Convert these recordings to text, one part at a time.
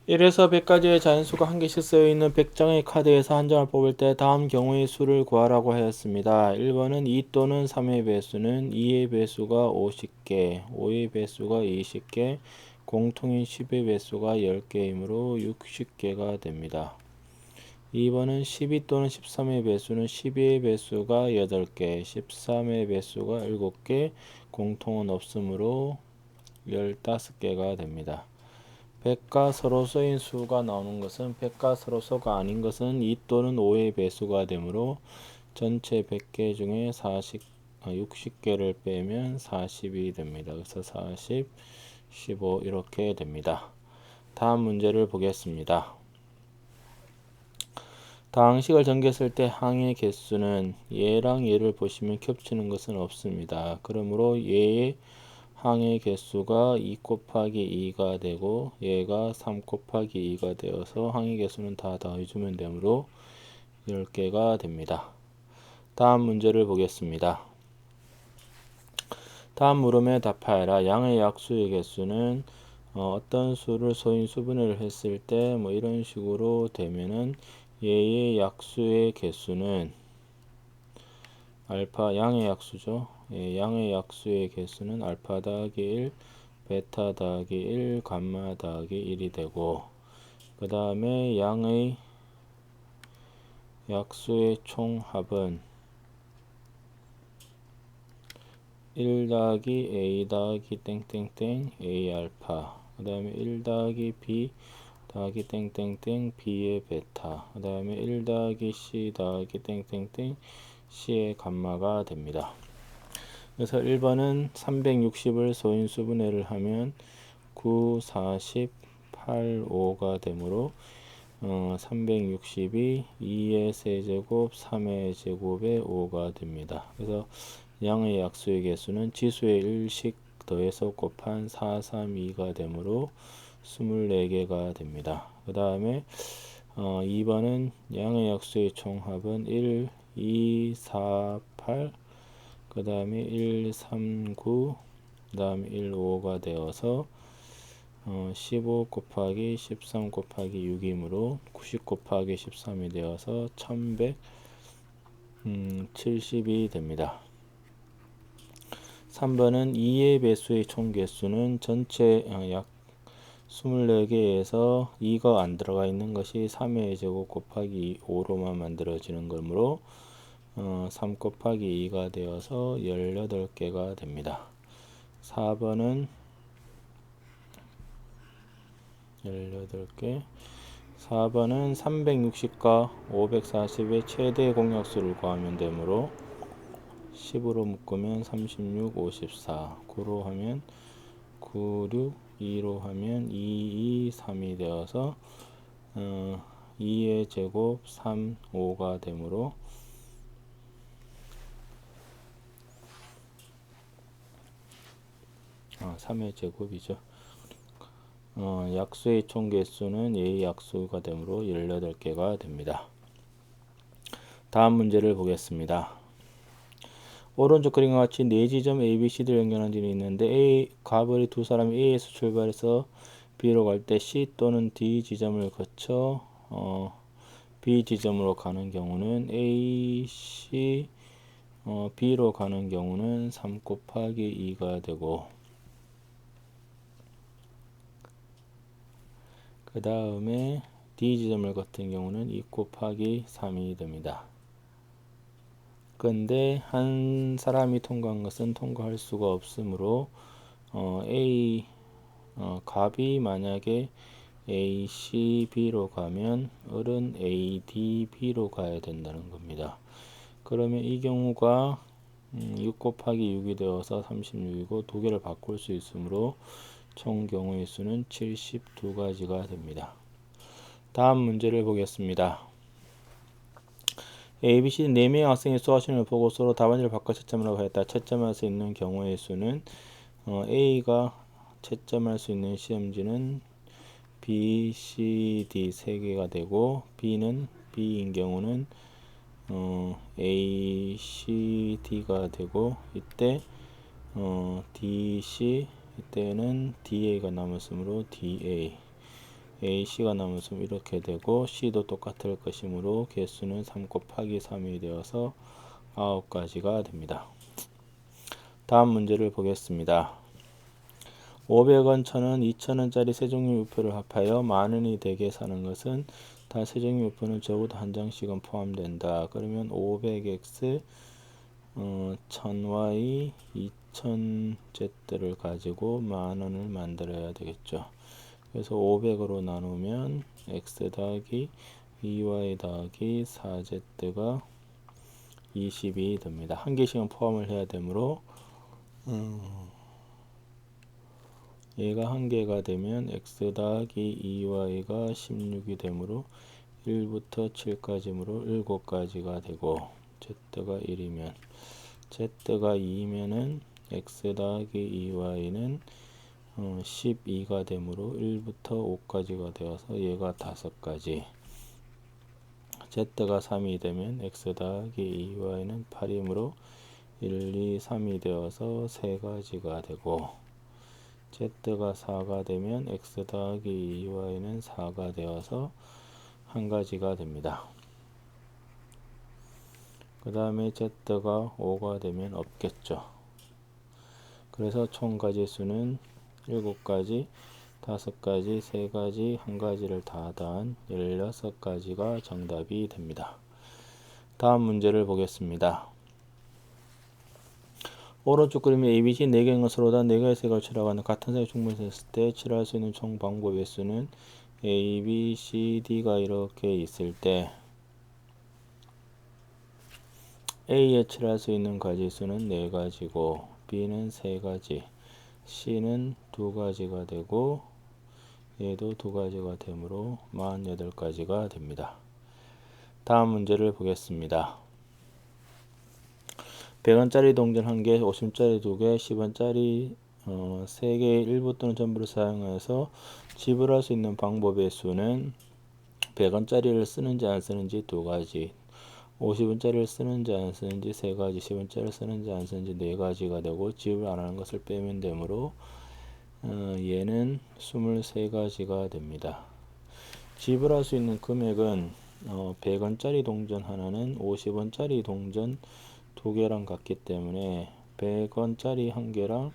1에서 100까지의 자연수가 한 개씩 쓰여있는 100장의 카드에서 한 장을 뽑을 때 다음 경우의 수를 구하라고 하였습니다. 1번은 2 또는 3의 배수는 2의 배수가 50개, 5의 배수가 20개, 공통인 10의 배수가 10개이므로 60개가 됩니다. 2번은 12 또는 13의 배수는 12의 배수가 8개, 13의 배수가 7개, 공통은 없으므로 15개가 됩니다. 100과 서로서인 수가 나오는 것은 100과 서로서가 아닌 것은 2 또는 5의 배수가 되므로 전체 100개 중에 60개를 빼면 40이 됩니다. 그래서 40, 15 이렇게 됩니다. 다음 문제를 보겠습니다. 다항식을 전개했을 때 항의 개수는 얘랑 얘를 보시면 겹치는 것은 없습니다. 그러므로 얘의 항의 개수가 2 곱하기 2가 되고 얘가 3 곱하기 2가 되어서 항의 개수는 다 더해주면 되므로 10개가 됩니다. 다음 문제를 보겠습니다. 다음 물음에 답하여라. 양의 약수의 개수는 어떤 수를 소인수분해를 했을 때 뭐 이런 식으로 되면은 얘의 약수의 개수는 알파 양의 약수죠. 양의 약수의 개수는 알파 더하기 1, 베타 더하기 1, 감마 더하기 1이 되고 그 다음에 양의 약수의 총합은 1 더하기 a 더하기 땡땡땡 a 알파 그 다음에 1 더하기 b 더하기 땡땡땡 b의 베타 그 다음에 1 더하기 c 더하기 땡땡땡 c의 감마가 됩니다. 그래서 1번은 360을 소인수분해를 하면 9, 40, 8, 5가 되므로 360이 2의 세제곱, 3의 제곱의 5가 됩니다. 그래서 양의 약수의 개수는 지수의 1씩 더해서 곱한 4, 3, 2가 되므로 24개가 됩니다. 그 다음에 2번은 양의 약수의 총합은 1, 2, 4, 8, 그 다음에 1, 3, 9, 그 다음에 1, 5가 되어서 15 곱하기 13 곱하기 6이므로 90 곱하기 13이 되어서 1170이 됩니다. 3번은 2의 배수의 총개수는 전체 약 24개에서 2가 안 들어가 있는 것이 3의 제곱 곱하기 5로만 만들어지는 거므로 3 곱하기 2가 되어서 18개가 됩니다. 4번은 18개 4번은 360과 540의 최대 공약수를 구하면 되므로 10으로 묶으면 36, 54 9로 하면 9, 6 2로 하면 2, 2, 3이 되어서 2의 제곱 3, 5가 되므로 3의 제곱이죠. 약수의 총 개수는 얘의 약수가 되므로 18개가 됩니다. 다음 문제를 보겠습니다. 오른쪽 그림과 같이 네 지점 A, B, C를 연결한 점이 있는데 A 가벌이 두 사람이 A에서 출발해서 B로 갈 때 C 또는 D 지점을 거쳐 B 지점으로 가는 경우는 A, C, B로 가는 경우는 3 곱하기 2가 되고 그 다음에 D 지점을 같은 경우는 2 곱하기 3이 됩니다. 근데 한 사람이 통과한 것은 통과할 수가 없으므로 A 값이 만약에 A, C, B로 가면 을은 A, D, B로 가야 된다는 겁니다. 그러면 이 경우가 6 곱하기 6이 되어서 36이고 두 개를 바꿀 수 있으므로 총 경우의 수는 72가지가 됩니다. 다음 문제를 보겠습니다. A, B, C 4명의 학생이 수학 시험을 보고 서로 답안지를 바꿔 채점하라고 하였다. 채점할 수 있는 경우의 수는 A가 채점할 수 있는 시험지는 B, C, D 3개가 되고 B는 B인 경우는 A, C, D가 되고 이때 D, C 이때는 DA가 남았으므로 DA A, C가 남았으면 이렇게 되고 C도 똑같을 것이므로 개수는 3 곱하기 3이 되어서 9가지가 됩니다. 다음 문제를 보겠습니다. 500원, 1000원, 2000원짜리 세종류 우표를 합하여 만원이 되게 사는 것은 다 세종류 우표는 적어도 한 장씩은 포함된다. 그러면 500x 1000y 2000z를 가지고 만원을 만들어야 되겠죠. 그래서 500으로 나누면 x 더하기 2y 더하기 4z가 20이 됩니다. 한 개씩은 포함을 해야 되므로 얘가 한 개가 되면 x 더하기 2y가 16이 되므로 1부터 7까지므로 7가지가 되고 z가 1이면 z가 2면은 x 더하기 2y는 12가 되므로 1부터 5까지가 되어서 얘가 5가지, z가 3이 되면 x 더하기 2y는 8이므로 1, 2, 3이 되어서 3가지가 되고 z가 4가 되면 x 더하기 2y는 4가 되어서 1가지가 됩니다. 그 다음에 z가 5가 되면 없겠죠. 그래서 총 가지수는 7가지, 5가지, 3가지, 1가지를 다 더한 16가지가 정답이 됩니다. 다음 문제를 보겠습니다. 오른쪽 그림에 ABC 4개는 서로 다 4개의 색을 칠하거나 같은 색을 충분했을 때 칠할 수 있는 총 방법의 수는 A, B, C, D가 이렇게 있을 때 A에 칠할 수 있는 가지수는 4가지고 B는 3가지, C는 2가지가 되고 얘도 2가지가 되므로 48가지가 됩니다. 다음 문제를 보겠습니다. 100원짜리 동전 1개, 50원짜리 2개, 10원짜리 3개의 일부 또는 전부를 사용해서 지불할 수 있는 방법의 수는 100원짜리를 쓰는지 안 쓰는지 2가지, 50원짜리를 쓰는지 안 쓰는지 3가지, 10원짜리를 쓰는지 안 쓰는지 4가지가 되고 지불 안 하는 것을 빼면 되므로 얘는 23가지가 됩니다. 지불할 수 있는 금액은 100원짜리 동전 하나는 50원짜리 동전 2개랑 같기 때문에 100원짜리 1개랑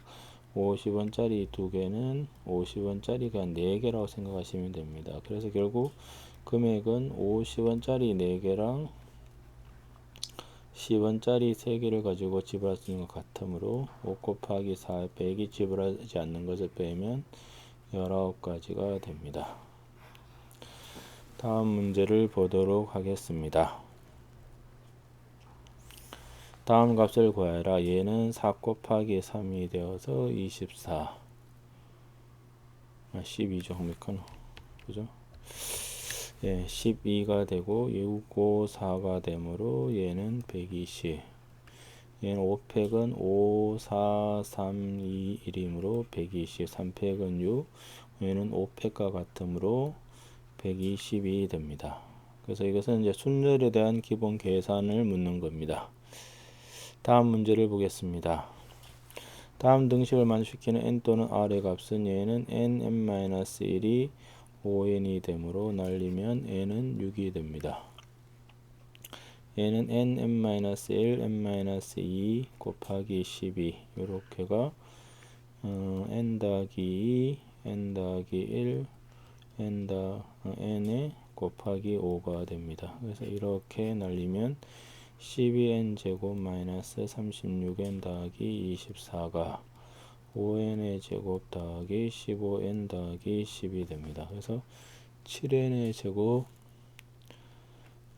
50원짜리 2개는 50원짜리가 4개라고 생각하시면 됩니다. 그래서 결국 금액은 50원짜리 4개랑 10원짜리 3개를 가지고 지불할 수 있는 것 같으므로 5 곱하기 4 100이 지불하지 않는 것을 빼면 19가지가 됩니다. 다음 문제를 보도록 하겠습니다. 다음 값을 구하라. 얘는 4 곱하기 3이 되어서 24. 12죠. 메카노. 그죠? 예, 12가 되고 6, 5, 4가 되므로 얘는 120. 얘는 5팩은 5, 4, 3, 2, 1이므로 120. 3팩은 6. 얘는 5팩과 같으므로 120이 됩니다. 그래서 이것은 이제 순열에 대한 기본 계산을 묻는 겁니다. 다음 문제를 보겠습니다. 다음 등식을 만족시키는 n 또는 r의 값은 얘는 n, n-1이 5n이 되므로 날리면 n은 6이 됩니다. 얘는 n, n-1, n-2 곱하기 12 요렇게가 n 더하기 2, n 더하기 1, n에 곱하기 5가 됩니다. 그래서 이렇게 날리면 12n 제곱 마이너스 36n 더하기 24가 5n의 제곱 더하기 15n 더하기 10이 됩니다. 그래서 7n의 제곱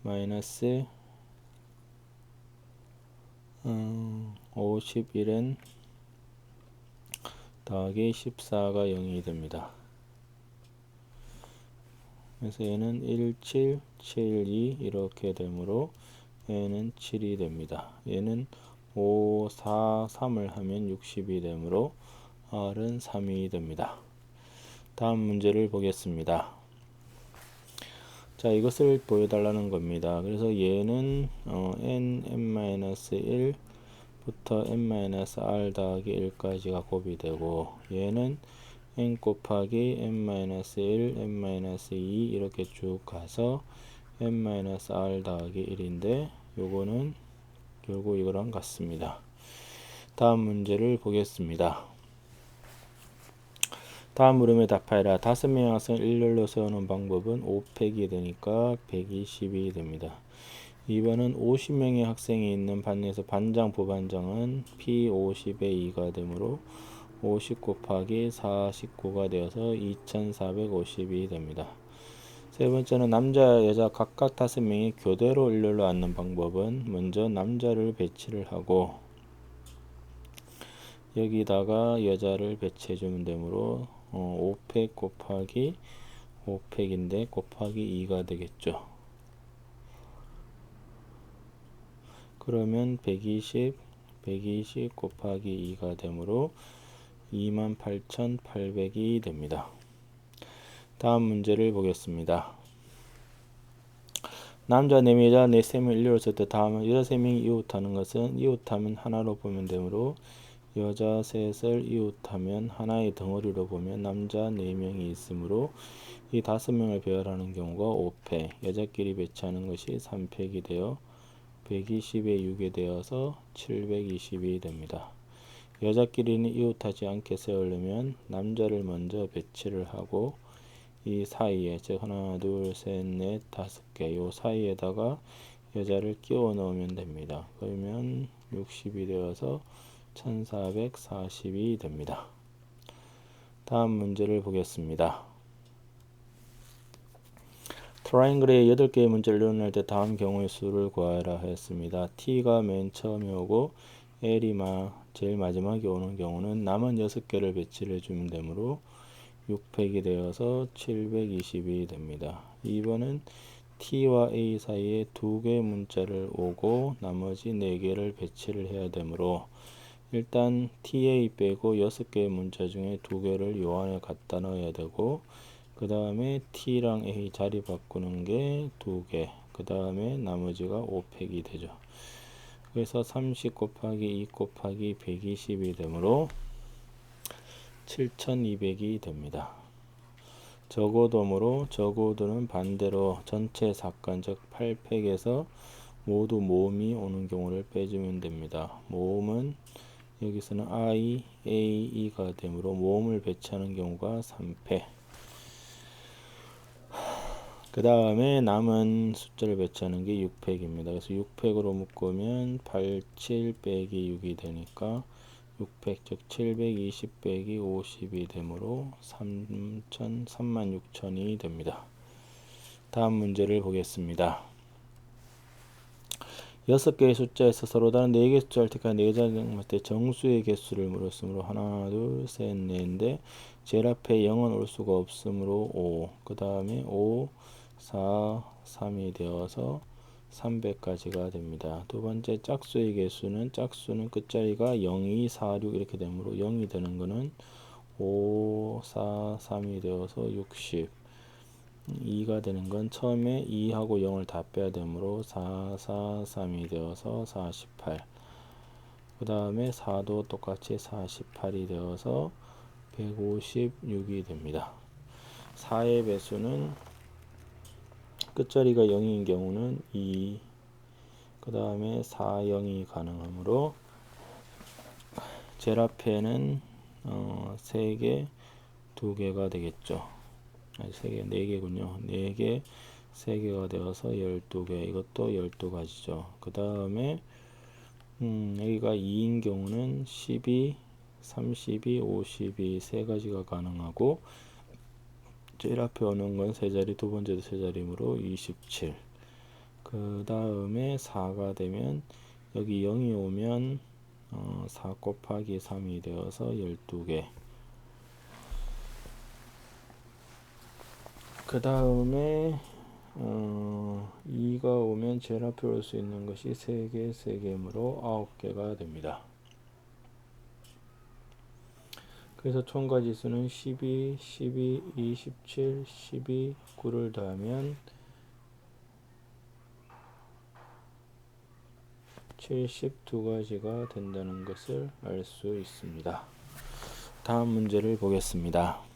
마이너스 51n 더하기 14가 0이 됩니다. 그래서 얘는 1, 7, 7, 2 이렇게 되므로 얘는 7이 됩니다. 얘는 5, 4, 3을 하면 60이 되므로 R은 3이 됩니다. 다음 문제를 보겠습니다. 자, 이것을 보여달라는 겁니다. 그래서 얘는 n, n-1부터 n-r 더하기 1까지가 곱이 되고 얘는 n 곱하기 n-1, n-2 이렇게 쭉 가서 n-r 더하기 1인데 요거는 결국 이거랑 같습니다. 다음 문제를 보겠습니다. 다음 물음에 답하여라. 5명의 학생을 일렬로 세우는 방법은 5팩이 되니까 120이 됩니다. 2번은 50명의 학생이 있는 반에서 반장, 부반장은 P50의 2가 되므로 50 곱하기 49가 되어서 2450이 됩니다. 세 번째는 남자, 여자 각각 5명이 교대로 일렬로 앉는 방법은 먼저 남자를 배치를 하고 여기다가 여자를 배치해주면 되므로 5팩 곱하기 5팩인데 곱하기 2가 되겠죠. 그러면 120 곱하기 2가 되므로 28,800이 됩니다. 다음 문제를 보겠습니다. 남자 4명, 여자 3명 일렬로 쓸 때 다음은 여자 3명이 이웃하는 것은 이웃하면 하나로 보면 되므로 여자 셋을 이웃하면 하나의 덩어리로 보면 남자 4명이 있으므로 이 5명을 배열하는 경우가 5팩, 여자끼리 배치하는 것이 3팩이 되어 120에 6이 되어서 720이 됩니다. 여자끼리는 이웃하지 않게 세우려면 남자를 먼저 배치를 하고 이 사이에, 즉 하나, 둘, 셋, 넷, 5개 요 사이에다가 여자를 끼워 넣으면 됩니다. 그러면 60이 되어서 1440이 됩니다. 다음 문제를 보겠습니다. 트라이앵글의 8개의 문제를 이뤄낼 때 다음 경우의 수를 구하라 했습니다. T가 맨 처음에 오고 L이 제일 마지막에 오는 경우는 남은 6개를 배치를 해주면 되므로 6팩이 되어서 720이 됩니다. 2번은 T와 A 사이에 2개의 문자를 오고 나머지 4개를 배치를 해야 되므로 일단 TA 빼고 6개의 문자 중에 2개를 요 안에 갖다 넣어야 되고 그 다음에 T랑 A 자리 바꾸는 게 2개, 그 다음에 나머지가 5팩이 되죠. 그래서 30 곱하기 2 곱하기 120이 되므로 7200이 됩니다. 적어돔으로 적어도는 반대로 전체 사건 즉 8팩에서 모두 모음이 오는 경우를 빼주면 됩니다. 모음은 여기서는 I, A, E가 되므로 모음을 배치하는 경우가 3팩. 그 다음에 남은 숫자를 배치하는 게 6팩입니다. 그래서 6팩으로 묶으면 87 빼기 6이 되니까 6팩 즉 720 빼기 50이 되므로 36,000이 됩니다. 다음 문제를 보겠습니다. 6개의 숫자에서 서로 다른 4개의 숫자를 택한 4자를 때 정수의 개수를 물었으므로 하나, 둘, 셋, 넷인데 제일 앞에 0은 올 수가 없으므로 5, 그 다음에 5, 4, 3이 되어서 300까지가 됩니다. 두 번째 짝수의 개수는 짝수는 끝자리가 0, 2, 4, 6 이렇게 되므로 0이 되는 거는 5, 4, 3이 되어서 60, 2가 되는 건 처음에 2하고 0을 다 빼야 되므로 4, 4, 3이 되어서 48, 그 다음에 4도 똑같이 48이 되어서 156이 됩니다. 4의 배수는 끝자리가 0인 경우는 2, 그 다음에 4, 0이 가능하므로 제일 앞에는 3개, 2개가 되겠죠. 3개, 4개군요. 4개, 3개가 되어서 12개, 이것도 12가지죠. 그 다음에 여기가 2인 경우는 12, 32, 52 3가지가 가능하고 제일 앞에 오는 건 3자리, 두 번째도 3자리이므로 27. 그 다음에 4가 되면 여기 0이 오면 4 곱하기 3이 되어서 12개. 그 다음에 2가 오면 제일 앞에 올 수 있는 것이 3개, 3개이므로 9개가 됩니다. 그래서 총가지수는 12, 12, 27, 12, 9를 더하면 72가지가 된다는 것을 알 수 있습니다. 다음 문제를 보겠습니다.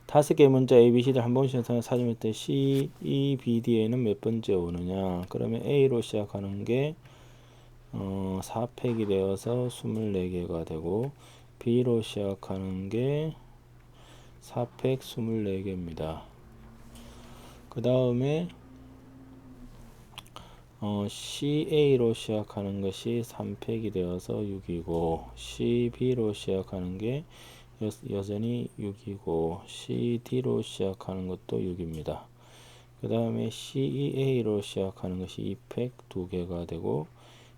5개 문자 ABC를 한 번씩 찾으면 때 C, E, B, D에는 몇 번째 오느냐. 그러면 A로 시작하는 게 4팩이 되어서 24개가 되고 B로 시작하는 게 4팩 24개입니다. 그 다음에 CA로 시작하는 것이 3팩이 되어서 6이고 CB로 시작하는 게 여전히 6이고 CD로 시작하는 것도 6입니다. 그 다음에 CEA로 시작하는 것이 2팩 2개가 되고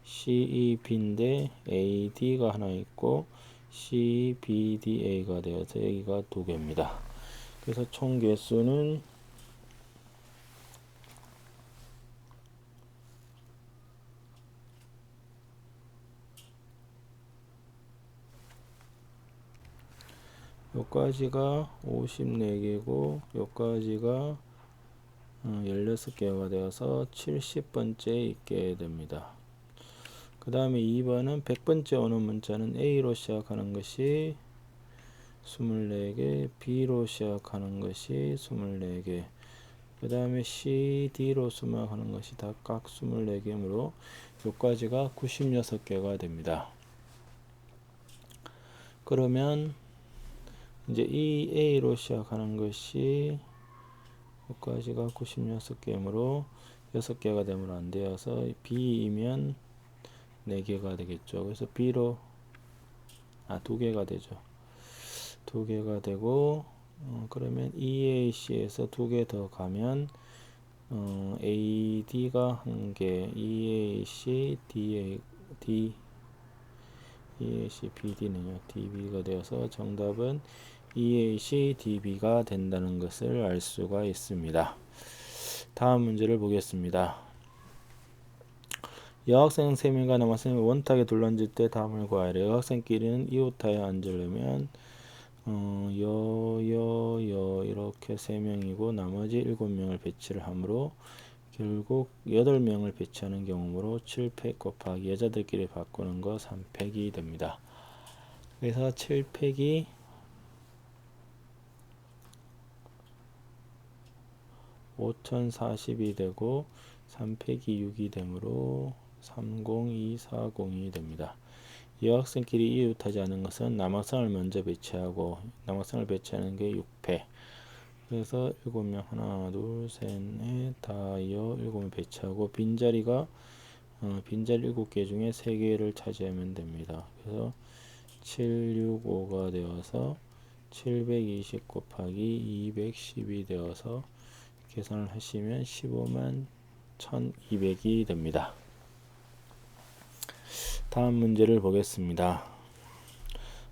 CEB인데 AD가 하나 있고 CBDA가 되어서 여기가 2개입니다. 그래서 총 개수는 요까지가 54개고 요까지가 16개가 되어서 70번째 있게 됩니다. 그 다음에 2번은 100번째 오는 문자는 A로 시작하는 것이 24개, B로 시작하는 것이 24개, 그 다음에 C, D로 시작하는 것이 다 각 24개이므로 요까지가 96개가 됩니다. 그러면 이제 이 A로 시작하는 것이 여기까지가 96개이므로 6개가 되면 안 되어서 B이면 4개가 되겠죠. 그래서 B로 2개가 되죠. 2개가 되고 그러면 EAC에서 2개 더 가면 AD가 1개, EAC, EAC, BD는요, DB가 되어서 정답은 EAC, DB가 된다는 것을 알 수가 있습니다. 다음 문제를 보겠습니다. 여학생 3명과 남학생이 원탁에 둘러앉을 때 답을 구하래. 여학생끼리는 이웃타에 앉으려면 이렇게 3명이고 나머지 7명을 배치를 하므로 결국 8명을 배치하는 경우로 7팩 곱하기 여자들끼리 바꾸는 거 3팩이 됩니다. 그래서 7팩이 5040이 되고 3팩이 6이 되므로 30240이 됩니다. 여학생끼리 이웃하지 않은 것은 남학생을 먼저 배치하고 남학생을 배치하는 게 6팩. 그래서 7명 하나 둘 셋 넷 다여 7명 배치하고 빈자리가 빈자리 7개 중에 3개를 차지하면 됩니다. 그래서 765가 되어서 720 곱하기 210이 되어서 계산을 하시면 15만 1200이 됩니다. 다음 문제를 보겠습니다.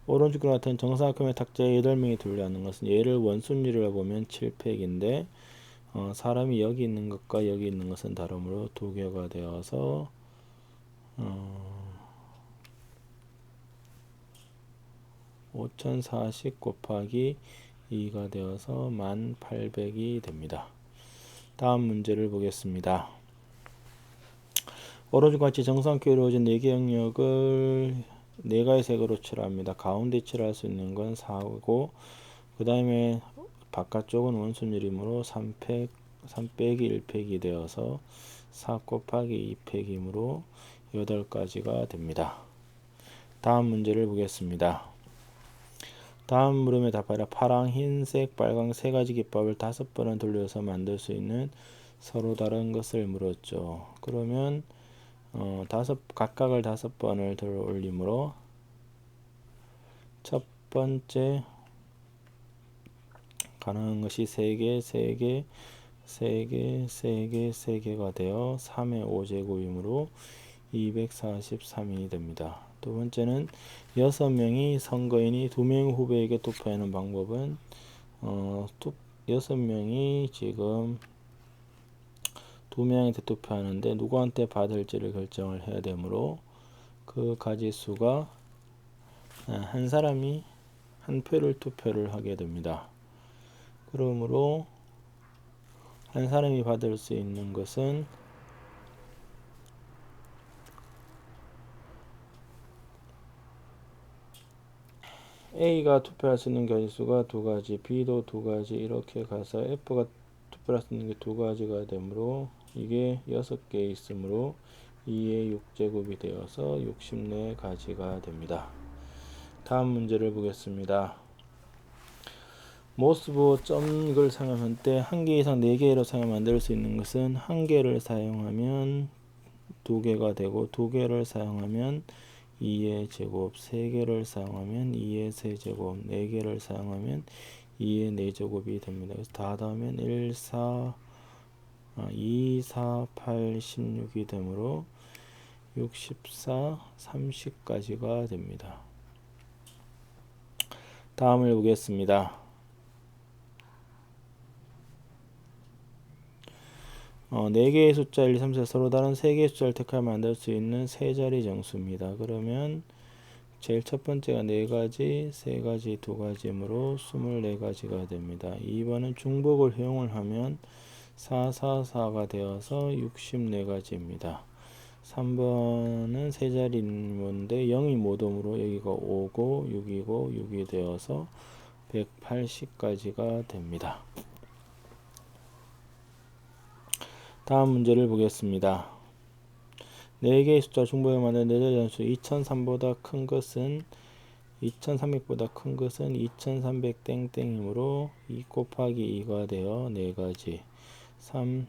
오른쪽과 같은 정사각형의 탁자에 8명이 둘러앉는 것은 얘를 원순위를 보면 7팩인데 사람이 여기 있는 것과 여기 있는 것은 다르므로 2개가 되어서 5040 곱하기 2가 되어서 1800이 됩니다. 다음 문제를 보겠습니다. 오른쪽과 같이 정사각형으로 이루어진 4개 영역을 4가지 색으로 칠합니다. 가운데 칠할 수 있는 건 4고 그 다음에 바깥쪽은 원순율이므로 3 빼기 1팩이 되어서 4 곱하기 2팩이므로 8가지가 됩니다. 다음 문제를 보겠습니다. 다음 물음에 답하라. 파랑, 흰색, 빨강 3가지 깃밥을 5번을 돌려서 만들 수 있는 서로 다른 것을 물었죠. 그러면 각각을 5번을 들어 올리므로 첫 번째 가능한 것이 3개, 3개, 3개, 3개, 3개가 되어 3의 5제곱이므로 243이 됩니다. 두 번째는 6명이 선거인이 2명의 후보에게 투표하는 방법은 6명이 지금 2명한테 투표하는데 누구한테 받을지를 결정을 해야 되므로 그 가지수가 한 사람이 한 표를 투표를 하게 됩니다. 그러므로 한 사람이 받을 수 있는 것은 A가 투표할 수 있는 가지수가 두 가지, B도 두 가지 이렇게 가서 F가 투표할 수 있는 게 두 가지가 되므로 이게 6개 있으므로 2의 6제곱이 되어서 64가지가 됩니다. 다음 문제를 보겠습니다. 모스보 점을 사용할 때 1개 이상 4개로 사용 만들 수 있는 것은 1개를 사용하면 2개가 되고 2개를 사용하면 2의 제곱, 3개를 사용하면 2의 세제곱, 4개를 사용하면 2의 4제곱이 됩니다. 그래서 다 더하면 2, 4, 8, 16이 되므로 64, 30까지가 됩니다. 다음을 보겠습니다. 4개의 숫자 1, 2, 3, 4 서로 다른 3개의 숫자를 택하여 만들 수 있는 세 자리 정수입니다. 그러면 제일 첫 번째가 4가지, 3가지, 2가지이므로 24가지가 됩니다. 2번은 중복을 허용을 하면 4, 4, 4가 되어서 64가지입니다. 3번은 세 자리인데 0이 못 오므로 여기가 5고 6이고 6이 되어서 180가지가 됩니다. 다음 문제를 보겠습니다. 4개의 숫자 중복에 만든 4자리 정수 2003보다 큰 것은 2300보다 큰 것은 2300 땡땡이므로 2 곱하기 2가 되어 4가지 3이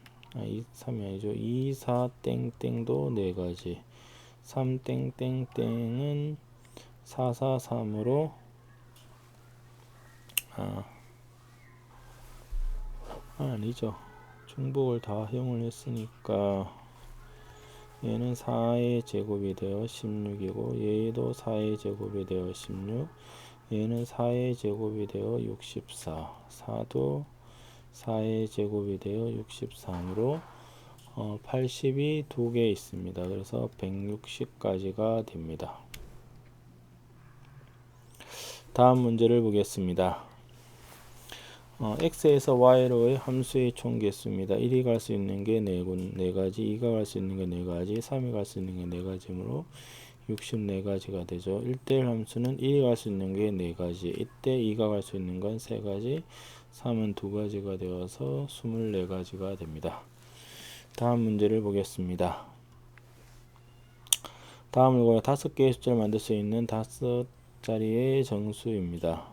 아니죠. 2, 4 땡땡도 4가지 3 땡땡땡은 4, 4, 3으로 아니죠. 중복을 다 허용을 했으니까 얘는 4의 제곱이 되어 16이고 얘도 4의 제곱이 되어 16 얘는 4의 제곱이 되어 64 4도 4의 제곱이 되어 63으로 80이 2개 있습니다. 그래서 160까지가 됩니다. 다음 문제를 보겠습니다. x에서 y로의 함수의 총 개수입니다. 1이 갈 수 있는 게 4가지, 2가 갈 수 있는 게 4가지, 3이 갈 수 있는 게 4가지이므로 64가지가 되죠. 1대1 함수는 1이 갈 수 있는 게 4가지, 이때 2가 갈 수 있는 건 3가지, 3은 2가지가 되어서 24가지가 됩니다. 다음 문제를 보겠습니다. 다음은 5개의 숫자를 만들 수 있는 5자리의 정수입니다.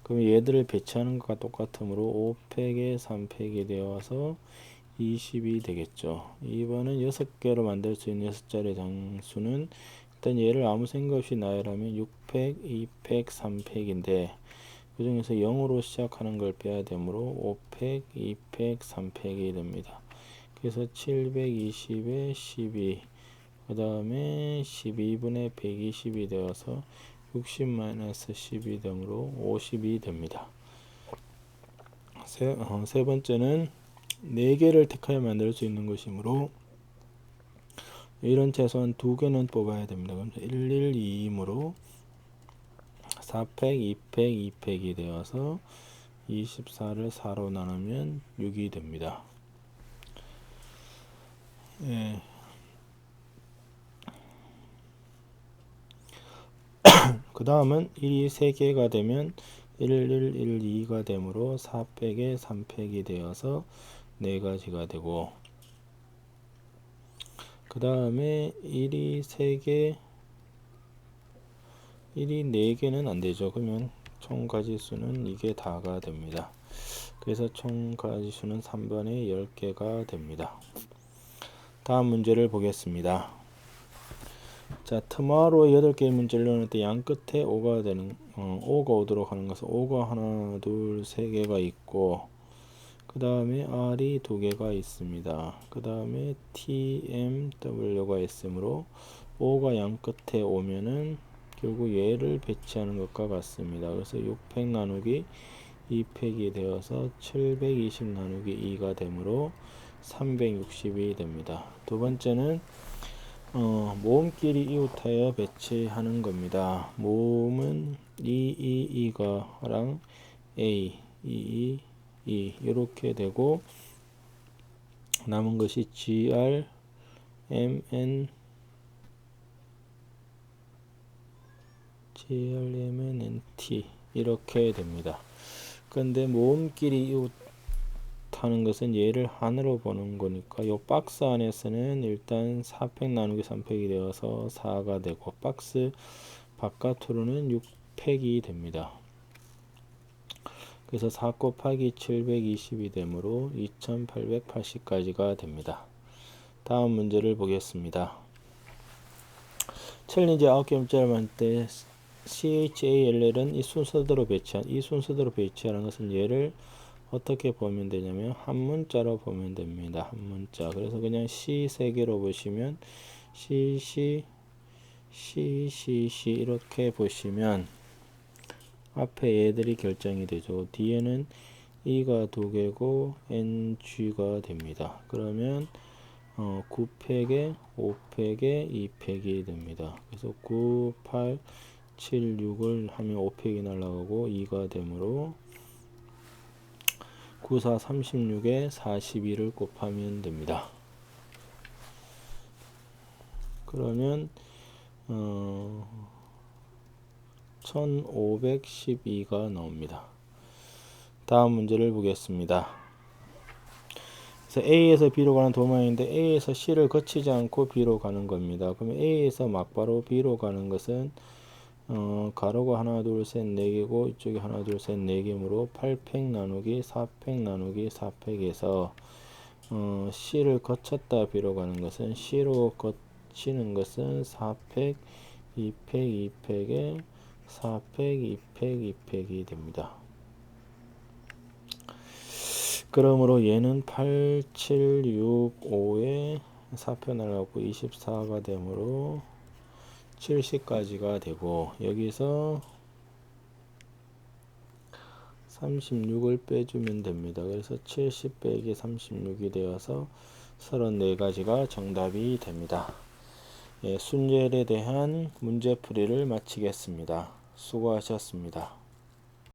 그럼 얘들을 배치하는 것과 똑같으므로 5팩에 3팩이 되어서 20이 되겠죠. 2번은 6개로 만들 수 있는 6자리 정수는 일단 얘를 아무 생각 없이 나열하면 6팩, 2팩, 3팩인데 그 중에서 0으로 시작하는 걸 빼야 되므로 5팩, 2팩, 3팩이 됩니다. 그래서 720에 12, 그 다음에 12분의 120이 되어서 60-12 등으로 50이 됩니다. 세 번째는 4개를 택하여 만들 수 있는 것이므로 이런 최소한 2개는 뽑아야 됩니다. 그럼 112이므로 4팩, 2팩, 2팩이 되어서 24를 4로 나누면 6이 됩니다. 예. 그 다음은 1이 3개가 되면 1112가 되므로 4팩에 3팩이 되어서 4가지가 되고 그 다음에 1이 3개 1이 4개는 안되죠. 그러면 총 가지수는 이게 다가 됩니다. 그래서 총 가지수는 3번에 10개가 됩니다. 다음 문제를 보겠습니다. 자, tomorrow 8개의 문제를 넣을 때 양 끝에 5가 되는 5가 오도록 하는 것은 5가 하나, 둘, 3개가 있고 그 다음에 R이 2개가 있습니다. 그 다음에 TMW가 있으므로 5가 양 끝에 오면은 결국 얘를 배치하는 것과 같습니다. 그래서 6팩 나누기 2팩이 되어서 720 나누기 2가 되므로 360이 됩니다. 두 번째는 모음끼리 이웃하여 배치하는 겁니다. 모음은 2랑 A, 2 이렇게 되고 남은 것이 GR, MN, CLM은 NT 이렇게 됩니다. 근데 모음끼리 이웃하는 것은 얘를 한으로 보는 거니까 이 박스 안에서는 일단 4팩 나누기 3팩이 되어서 4가 되고 박스 바깥으로는 6팩이 됩니다. 그래서 4 곱하기 720이 되므로 2880까지가 됩니다. 다음 문제를 보겠습니다. 챌린지 9개 문제를 할 때 CHALL은 이 순서대로 배치하는 것은 얘를 어떻게 보면 되냐면 한 문자로 보면 됩니다. 한 문자. 그래서 그냥 C 세 개로 보시면 C 이렇게 보시면 앞에 얘들이 결정이 되죠. 뒤에는 E가 2개고 NG가 됩니다. 그러면 9팩에 5팩에 2팩이 됩니다. 그래서 9, 8, 7, 6을 하면 5팩이 날아가고 2가 되므로 9, 4, 36에 42를 곱하면 됩니다. 그러면 1512가 나옵니다. 다음 문제를 보겠습니다. 그래서 A에서 B로 가는 도마인데 A에서 C를 거치지 않고 B로 가는 겁니다. 그러면 A에서 막바로 B로 가는 것은 가로가 하나 둘 셋 4개고 이쪽에 하나 둘 셋 4개므로 8팩 나누기 4팩 나누기 4팩에서 C를 거쳤다 B로 가는 것은 C로 거치는 것은 4팩 2팩 2팩에 4팩 2팩 2팩이 됩니다. 그러므로 얘는 8, 7, 6, 5에 4표 날아가고 24가 되므로 70까지가 되고 여기서 36을 빼주면 됩니다. 그래서 70 빼기 36이 되어서 34가지가 정답이 됩니다. 예, 순열에 대한 문제풀이를 마치겠습니다. 수고하셨습니다.